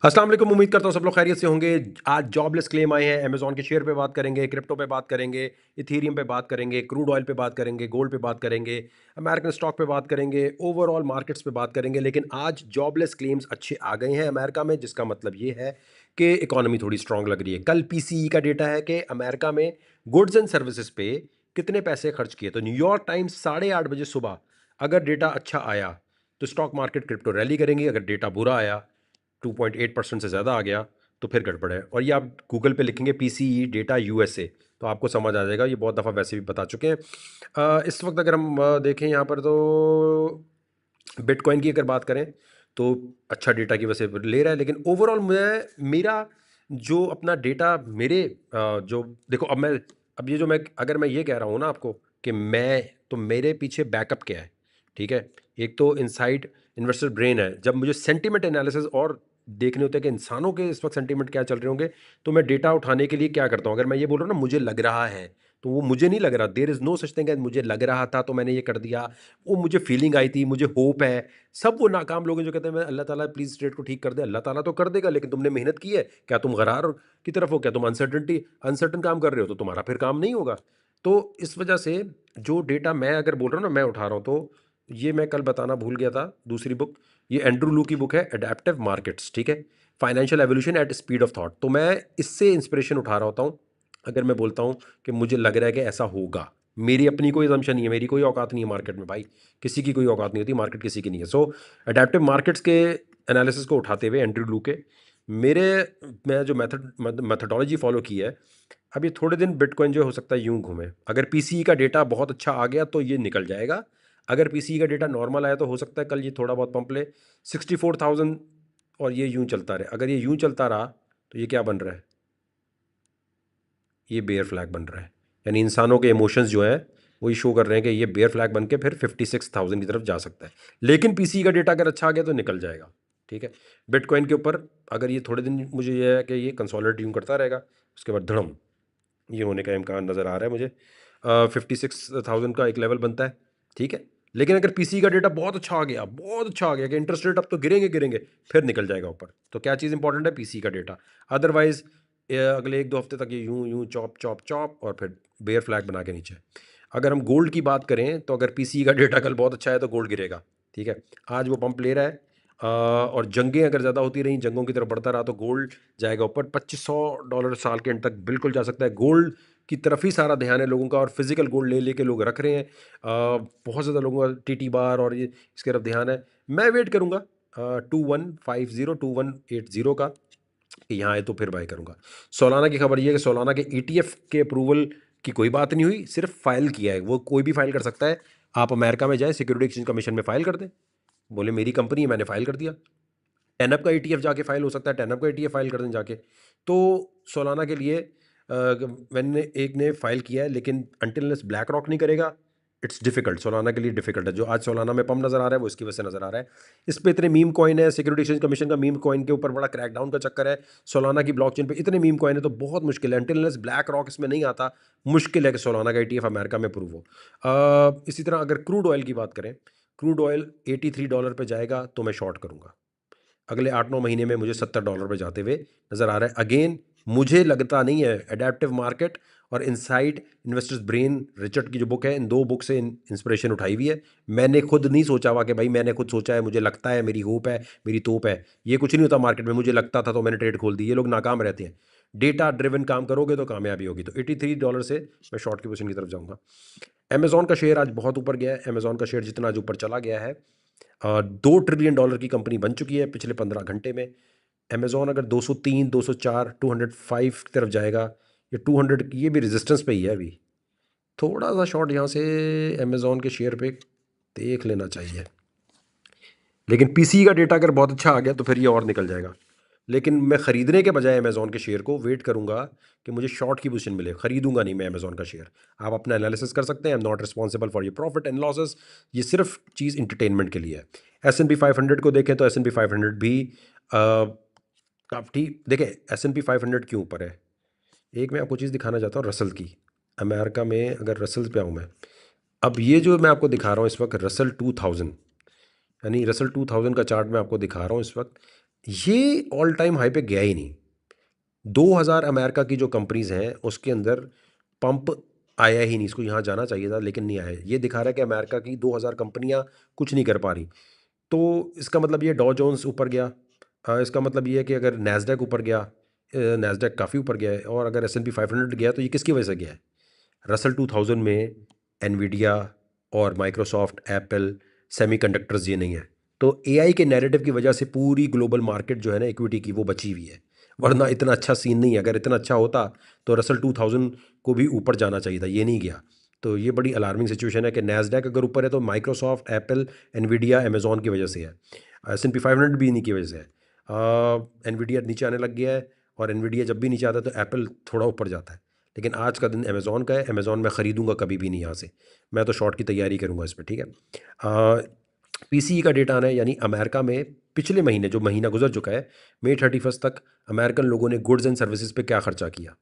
अस्सलाम वालेकुम। उम्मीद करता हूँ सब लोग खैरियत से होंगे। आज जॉबलेस क्लेम आए हैं। अमेज़न के शेयर पे बात करेंगे, क्रिप्टो पे बात करेंगे, इथेरियम पे बात करेंगे, क्रूड ऑयल पे बात करेंगे, गोल्ड पे बात करेंगे, अमेरिकन स्टॉक पे बात करेंगे, ओवरऑल मार्केट्स पे बात करेंगे। लेकिन आज जॉबलेस क्लेम्स अच्छे आ गए हैं अमेरिका में, जिसका मतलब ये है कि इकॉनमी थोड़ी स्ट्रांग लग रही है। कल पीसीई का डेटा है कि अमेरिका में गुड्स एंड सर्विसेज पे कितने पैसे खर्च किए। तो न्यूयॉर्क टाइम्स 8:30 बजे सुबह अगर डेटा अच्छा आया तो स्टॉक मार्केट क्रिप्टो रैली करेंगी। अगर डेटा बुरा आया 2.8% से ज़्यादा आ गया तो फिर गड़बड़ है। और ये आप गूगल पे लिखेंगे पीसीई डेटा यूएसए तो आपको समझ आ जाएगा। ये बहुत दफ़ा वैसे भी बता चुके हैं। इस वक्त अगर हम देखें यहाँ पर तो बिटकॉइन की अगर बात करें तो अच्छा डेटा की वजह से ले रहा है। लेकिन ओवरऑल मैं मेरा जो अपना डेटा मेरे जो देखो अब ये जो मैं अगर मैं ये कह रहा हूँ ना आपको कि मैं तो मेरे पीछे बैकअप क्या है। ठीक है, एक तो इनसाइड इन्वेस्टर ब्रेन है। जब मुझे सेंटिमेंट एनालिसिस और देखने होते हैं कि इंसानों के इस वक्त सेंटिमेंट क्या चल रहे होंगे, तो मैं डेटा उठाने के लिए क्या करता हूँ। अगर मैं ये बोल रहा हूँ ना मुझे लग रहा है, तो वो मुझे नहीं लग रहा। There is no such thing as मुझे लग रहा था तो मैंने ये कर दिया। वो मुझे फीलिंग आई थी, मुझे होप है। सब वो नाकाम लोग हैं जो कहते हैं मैं अल्लाह ताला प्लीज़ स्टेट को ठीक कर दे। अल्लाह ताला तो कर देगा, लेकिन तुमने मेहनत की है। क्या तुम गरार की तरफ हो? क्या तुम अनसर्टन काम कर रहे हो? तो तुम्हारा फिर काम नहीं होगा। तो इस वजह से जो डेटा मैं अगर बोल रहा हूँ ना मैं उठा रहा हूँ, तो ये मैं कल बताना भूल गया था। दूसरी बुक, ये एंड्रू लू की बुक है एडेप्टिव मार्केट्स। ठीक है, financial evolution at speed of thought. तो मैं इससे इंस्पिरेशन उठा रहा होता हूँ। अगर मैं बोलता हूँ कि मुझे लग रहा है कि ऐसा होगा, मेरी अपनी कोई assumption नहीं है, मेरी कोई औकात नहीं है मार्केट में भाई। किसी की कोई औकात नहीं होती, मार्केट किसी की नहीं है। सो अडेप्टिव मार्केट्स के एनालिसिस को उठाते हुए एंड्रयू लू के मेरे मैं जो मेथडोलॉजी फॉलो की है। अब ये थोड़े दिन बिटकॉइन जो हो सकता है यूं घूमे। अगर पीसीई का डेटा बहुत अच्छा आ गया तो ये निकल जाएगा। अगर पीसीई का डेटा नॉर्मल आया तो हो सकता है कल ये थोड़ा बहुत पंप ले 64,000 और ये यूं चलता रहे। अगर ये यूं चलता रहा तो ये क्या बन रहा है, ये बेयर फ्लैग बन रहा है। यानी इंसानों के इमोशंस जो हैं वही शो कर रहे हैं कि ये बेयर फ्लैग बन के फिर 56,000 की तरफ जा सकता है। लेकिन पीसी का डेटा अगर अच्छा आ गया तो निकल जाएगा। ठीक है, बिटकॉइन के ऊपर अगर ये थोड़े दिन मुझे ये है कि ये कंसोलिडेटिंग करता रहेगा, उसके बाद धड़म ये होने का इम्कान नज़र आ रहा है मुझे। 56,000 का एक लेवल बनता है। ठीक है, लेकिन अगर पीसी का डेटा बहुत अच्छा आ गया कि इंटरेस्ट रेट अब तो गिरेंगे फिर निकल जाएगा ऊपर। तो क्या चीज़ इंपॉर्टेंट है, पीसी का डेटा। अदरवाइज अगले 1-2 हफ्ते तक ये यूं यूं चॉप चॉप चॉप और फिर बेयर फ्लैग बना के नीचे। अगर हम गोल्ड की बात करें तो अगर पीसी का डेटा कल बहुत अच्छा है तो गोल्ड गिरेगा। ठीक है, आज वो पंप ले रहा है। और जंगें अगर ज़्यादा होती रहीं, जंगों की तरफ बढ़ता रहा तो गोल्ड जाएगा ऊपर। $2500 साल के एंड तक बिल्कुल जा सकता है। गोल्ड की तरफ ही सारा ध्यान है लोगों का, और फिजिकल गोल्ड ले लेके लोग रख रहे हैं। बहुत ज़्यादा लोगों का टीटी बार और ये इसकी तरफ ध्यान है। मैं वेट करूंगा 2150 का कि यहाँ आए तो फिर बाय करूंगा। सोलाना की खबर ये है कि सोलाना के ईटीएफ के अप्रूवल की कोई बात नहीं हुई, सिर्फ फाइल किया है। वो कोई भी फाइल कर सकता है। आप अमेरिका में जाएं, सिक्योरिटी एक्सचेंज कमीशन में फाइल कर दें, बोले मेरी कंपनी है मैंने फाइल कर दिया। टेनअप का ईटीएफ जाके फाइल हो सकता है, टेनअप का ईटीएफ फाइल कर दें जाके। तो सोलाना के लिए मैंने एक ने फाइल किया है, लेकिन अनटिल ब्लैक रॉक नहीं करेगा इट्स डिफिकल्ट। सोलाना के लिए डिफिकल्ट है। जो आज सोलाना में पम्प नजर आ रहा है वो इसकी वजह से नजर आ रहा है। इस पे इतने मीम कॉइन है, सिक्योरिटी एक्सचेंज कमीशन का मीम कॉइन के ऊपर बड़ा क्रैकडाउन का चक्कर है। सोलाना की ब्लॉकचेन पे इतने मीम कॉइन है तो बहुत मुश्किल है। अनटिल ब्लैक रॉक इसमें नहीं आता, मुश्किल है कि सोलाना का ईटीएफ अमेरिका में अप्रूव हो। इसी तरह अगर क्रूड ऑयल की बात करें, क्रूड ऑयल $83 पे जाएगा तो मैं शॉर्ट करूंगा। अगले 8-9 महीने में मुझे $70 पे जाते हुए नज़र आ रहा है। अगेन मुझे लगता नहीं है। एडेप्टिव मार्केट और इनसाइड इन्वेस्टर्स ब्रेन, रिचर्ड की जो बुक है, इन 2 बुक से इंस्पिरेशन उठाई हुई है। मैंने खुद नहीं सोचा हुआ कि भाई मैंने खुद सोचा है, मुझे लगता है, मेरी होप है, मेरी तोप है। ये कुछ नहीं होता मार्केट में, मुझे लगता था तो मैंने ट्रेड खोल दी। ये लोग नाकाम रहते हैं। डेटा ड्रिवन काम करोगे तो कामयाबी होगी। तो $83 से मैं शॉर्ट की पोजीशन की तरफ जाऊंगा। अमेजोन का शेयर आज बहुत ऊपर गया है। अमेजोन का शेयर जितना आज ऊपर चला गया है, $2 ट्रिलियन की कंपनी बन चुकी है पिछले 15 घंटे में। अमेजोन अगर 203, 204, 205 की तरफ जाएगा, ये 200 ये भी रेजिस्टेंस पे ही है अभी। थोड़ा सा शॉर्ट यहाँ से अमेजोन के शेयर पे देख लेना चाहिए। लेकिन पीसी का डेटा अगर बहुत अच्छा आ गया तो फिर ये और निकल जाएगा। लेकिन मैं ख़रीदने के बजाय अमेज़न के शेयर को वेट करूंगा कि मुझे शॉर्ट की पोजीशन मिले। ख़रीदूंगा नहीं मैं अमेज़न का शेयर। आप अपना एनालिसिस कर सकते हैं। I am not responsible for your profit and losses. ये सिर्फ चीज़ इंटरटेनमेंट के लिए है। S&P 500 को देखें तो S&P 500 भी काफ़ी, देखें S&P 500 क्यों ऊपर है। एक मैं आपको चीज़ दिखाना चाहता हूँ रसल की। अमेरिका में अगर रसल पे आऊँ मैं, अब ये जो मैं आपको दिखा रहा हूँ इस वक्त रसल 2000, यानी रसल 2000 का चार्ट मैं आपको दिखा रहा हूँ इस वक्त। ये ऑल टाइम हाई पे गया ही नहीं। 2000 अमेरिका की जो कंपनीज हैं उसके अंदर पंप आया ही नहीं, इसको यहाँ जाना चाहिए था लेकिन नहीं आया। ये दिखा रहा है कि अमेरिका की 2000 कंपनियां कुछ नहीं कर पा रही। तो इसका मतलब ये डॉ जोन्स ऊपर गया, इसका मतलब ये है कि अगर नैस्डैक ऊपर गया, नैस्डैक काफ़ी ऊपर गया है, और अगर S&P 500 गया तो ये किसकी वजह से गया है? रसल 2000 में एनवीडिया और माइक्रोसॉफ्ट, एप्पल, सेमीकंडक्टर्स ये नहीं है। तो एआई के नैरेटिव की वजह से पूरी ग्लोबल मार्केट जो है ना इक्विटी की वो बची हुई है, वरना इतना अच्छा सीन नहीं है। अगर इतना अच्छा होता तो रसल 2000 को भी ऊपर जाना चाहिए था, ये नहीं गया। तो ये बड़ी अलार्मिंग सिचुएशन है कि नैस्डैक अगर ऊपर है तो माइक्रोसॉफ्ट, एप्पल, एनवीडिया, अमेजोन की वजह से है। S&P 500 भी इन्हीं की वजह से है। एनवीडिया नीचे आने लग गया है, और एनवीडिया जब भी नीचे आता है तो एप्पल थोड़ा ऊपर जाता है। लेकिन आज का दिन अमेज़न का है, अमेज़न मैं ख़रीदूंगा कभी भी नहीं यहाँ से। मैं तो शॉर्ट की तैयारी करूंगा इस पे, ठीक है। पीसीई का डेटा आना है, यानी अमेरिका में पिछले महीने जो महीना गुजर चुका है, मई 31 तक अमेरिकन लोगों ने गुड्स एंड सर्विसेज पे क्या खर्चा किया।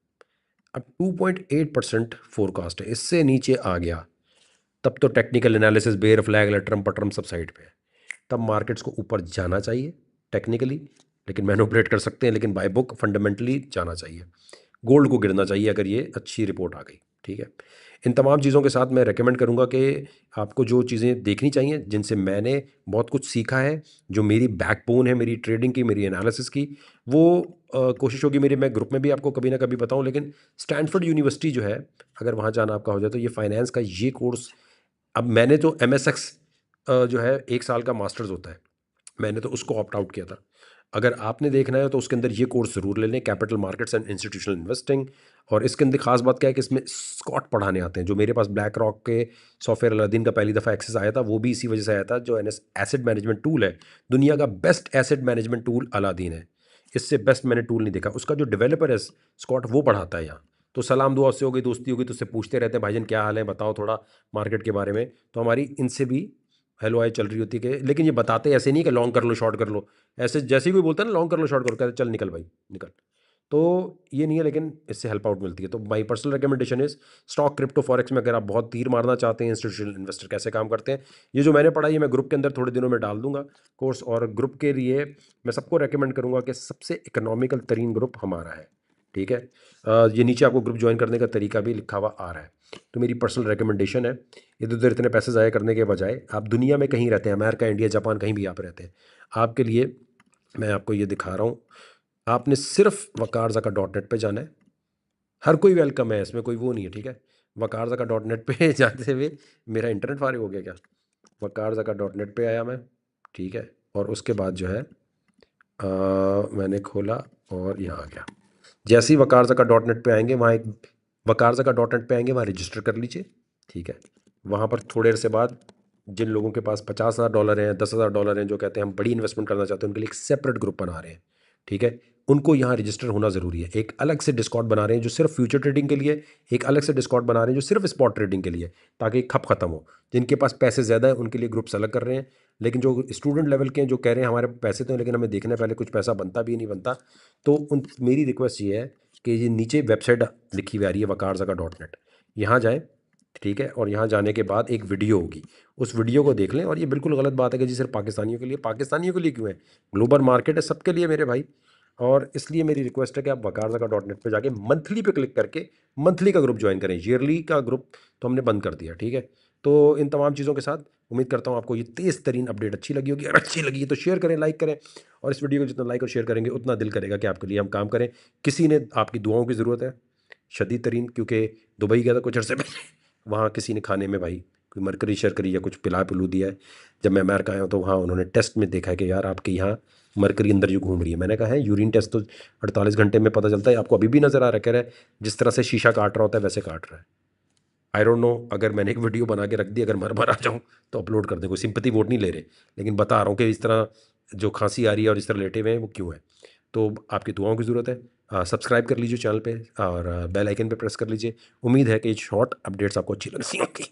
अब 2.8% फोरकास्ट है, इससे नीचे आ गया तब तो टेक्निकल एनालिसिस, बेयर फ्लैग, लटरम पटरम सब साइड पे है। तब मार्केट्स को ऊपर जाना चाहिए टेक्निकली, लेकिन मैनिपुलेट कर सकते हैं, लेकिन बाय बुक फंडामेंटली जाना चाहिए। गोल्ड को गिरना चाहिए अगर ये अच्छी रिपोर्ट आ गई, ठीक है। इन तमाम चीज़ों के साथ मैं रेकमेंड करूंगा कि आपको जो चीज़ें देखनी चाहिए, जिनसे मैंने बहुत कुछ सीखा है, जो मेरी बैकबोन है मेरी ट्रेडिंग की, मेरी एनालिसिस की, वो कोशिश होगी मेरी मैं ग्रुप में भी आपको कभी ना कभी बताऊं। लेकिन स्टैनफोर्ड यूनिवर्सिटी जो है, अगर वहाँ जाना आपका हो जाए तो ये फाइनेंस का ये कोर्स, अब मैंने तो MSX जो है 1 साल का मास्टर्स होता है, मैंने तो उसको ऑप्ट आउट किया था। अगर आपने देखना है तो उसके अंदर ये कोर्स ज़रूर ले लें, capital markets and institutional investing. और इसके अंदर खास बात क्या है कि इसमें स्कॉट पढ़ाने आते हैं, जो मेरे पास ब्लैक रॉक के सॉफ्टवेयर अलादीन का पहली दफ़ा एक्सेस आया था, वो भी इसी वजह से आया था। जो एन एसेट मैनेजमेंट टूल है, दुनिया का best asset management tool Aladdin है, इससे बेस्ट मैंने टूल नहीं देखा। उसका जो डेवलपर है स्कॉट, वो पढ़ाता है यहाँ। तो सलाम दुआ उससे हो गई, दोस्ती हो गई, तो उससे पूछते रहते हैं भाईजान क्या हाल है, बताओ थोड़ा मार्केट के बारे में। तो हमारी इनसे भी हेलो हाय चल रही होती है कि, लेकिन ये बताते ऐसे नहीं कि लॉन्ग कर लो शॉर्ट कर लो। ऐसे जैसे ही कोई बोलता है ना लॉन्ग कर लो शॉर्ट करो, कहते चल निकल भाई निकल। तो ये नहीं है, लेकिन इससे हेल्प आउट मिलती है। तो my personal recommendation is stock, crypto, forex में अगर आप बहुत तीर मारना चाहते हैं, इंस्टीट्यूशनल इन्वेस्टर कैसे काम करते हैं, ये जो मैंने पढ़ा ये मैं ग्रुप के अंदर थोड़े दिनों में डाल दूंगा कोर्स। और ग्रुप के लिए मैं सबको रेकमेंड करूंगा कि सबसे इकोनॉमिकल तरीन ग्रुप हमारा है, ठीक है। ये नीचे आपको ग्रुप ज्वाइन करने का तरीका भी लिखा हुआ आ रहा है। तो मेरी पर्सनल रिकमेंडेशन है, इधर उधर इतने पैसे ज़ाया करने के बजाय, आप दुनिया में कहीं रहते हैं, अमेरिका, इंडिया, जापान, कहीं भी आप रहते हैं, आपके लिए मैं आपको ये दिखा रहा हूँ। आपने सिर्फ वकारज़का.net पे जाना है। हर कोई वेलकम है, इसमें कोई वो नहीं है, ठीक है। वकारज़का.net पे जाते हुए मेरा इंटरनेट फारिग हो गया क्या? वकारज़का.net पे आया मैं, ठीक है। और उसके बाद जो है मैंने खोला और यहाँ आ गया। जैसे ही वकारज़का.net पे आएंगे, वहाँ एक वकारज़का.net पे आएंगे, वहाँ रजिस्टर कर लीजिए, ठीक है। वहाँ पर थोड़े देर से बाद जिन लोगों के पास $50,000 हैं, $10,000 हैं, जो कहते हैं हम बड़ी इन्वेस्टमेंट करना चाहते हैं, उनके लिए एक सेपरेट ग्रुप बना रहे हैं, ठीक है। उनको यहाँ रजिस्टर होना ज़रूरी है। एक अलग से डिस्कॉर्ड बना रहे हैं जो सिर्फ फ्यूचर ट्रेडिंग के लिए, एक अलग से डिस्कॉर्ड बना रहे हैं जो सिर्फ स्पॉट ट्रेडिंग के लिए, ताकि खप खत्म हो। जिनके पास पैसे ज़्यादा है उनके लिए ग्रुप्स अलग कर रहे हैं। लेकिन जो स्टूडेंट लेवल के हैं, जो कह रहे हैं हमारे पैसे तो हैं लेकिन हमें देखना है पहले कुछ पैसा बनता भी नहीं बनता, तो उन मेरी रिक्वेस्ट ये है कि ये नीचे वेबसाइट लिखी हुई आ रही है वकारज़का.net, यहाँ जाएँ, ठीक है। और यहाँ जाने के बाद एक वीडियो होगी, उस वीडियो को देख लें। और ये बिल्कुल गलत बात है कि जी सिर्फ पाकिस्तानियों के लिए, पाकिस्तानियों के लिए क्यों है, ग्लोबल मार्केट है सबके लिए मेरे भाई। और इसलिए मेरी रिक्वेस्ट है कि आप वकारज़का.net पे जाके मंथली पे क्लिक करके मंथली का ग्रुप ज्वाइन करें। ईयरली का ग्रुप तो हमने बंद कर दिया, ठीक है। तो इन तमाम चीज़ों के साथ उम्मीद करता हूँ आपको ये तेज़ तरीन अपडेट अच्छी लगी होगी। अगर अच्छी लगी है तो शेयर करें, लाइक करें। और इस वीडियो को जितना लाइक और शेयर करेंगे उतना दिल करेगा कि आपके लिए हम काम करें। किसी ने आपकी दुआओं की ज़रूरत है शदीद तरीन, क्योंकि दुबई गया था कुछ अर्से पहले, वहाँ किसी ने खाने में भाई कोई मरकरी शरकरी या कुछ पिला पिलू दिया है। जब मैं अमेरिका आया हूँ तो वहाँ उन्होंने टेस्ट में देखा है कि यार आपके यहाँ मरकरी अंदर जो घूम रही है। मैंने कहा है यूरिन टेस्ट तो 48 घंटे में पता चलता है, आपको अभी भी नज़र आ रहा है? कह रहा है जिस तरह से शीशा काट रहा होता है वैसे काट रहा है। आई डोंट नो, अगर मैंने एक वीडियो बना के रख दी, अगर मर आ जाऊँ तो अपलोड कर दें। कोई सिंपैथी वोट नहीं ले रहे, लेकिन बता रहा हूँ कि इस तरह जो खांसी आ रही है और इस तरह लेटे हुए हैं वो क्यों है। तो आपकी दुआओं की ज़रूरत है। सब्सक्राइब कर लीजिए चैनल पे, और बेल आइकन पे प्रेस कर लीजिए। उम्मीद है कि शॉर्ट अपडेट्स आपको अच्छी लगती होंगी।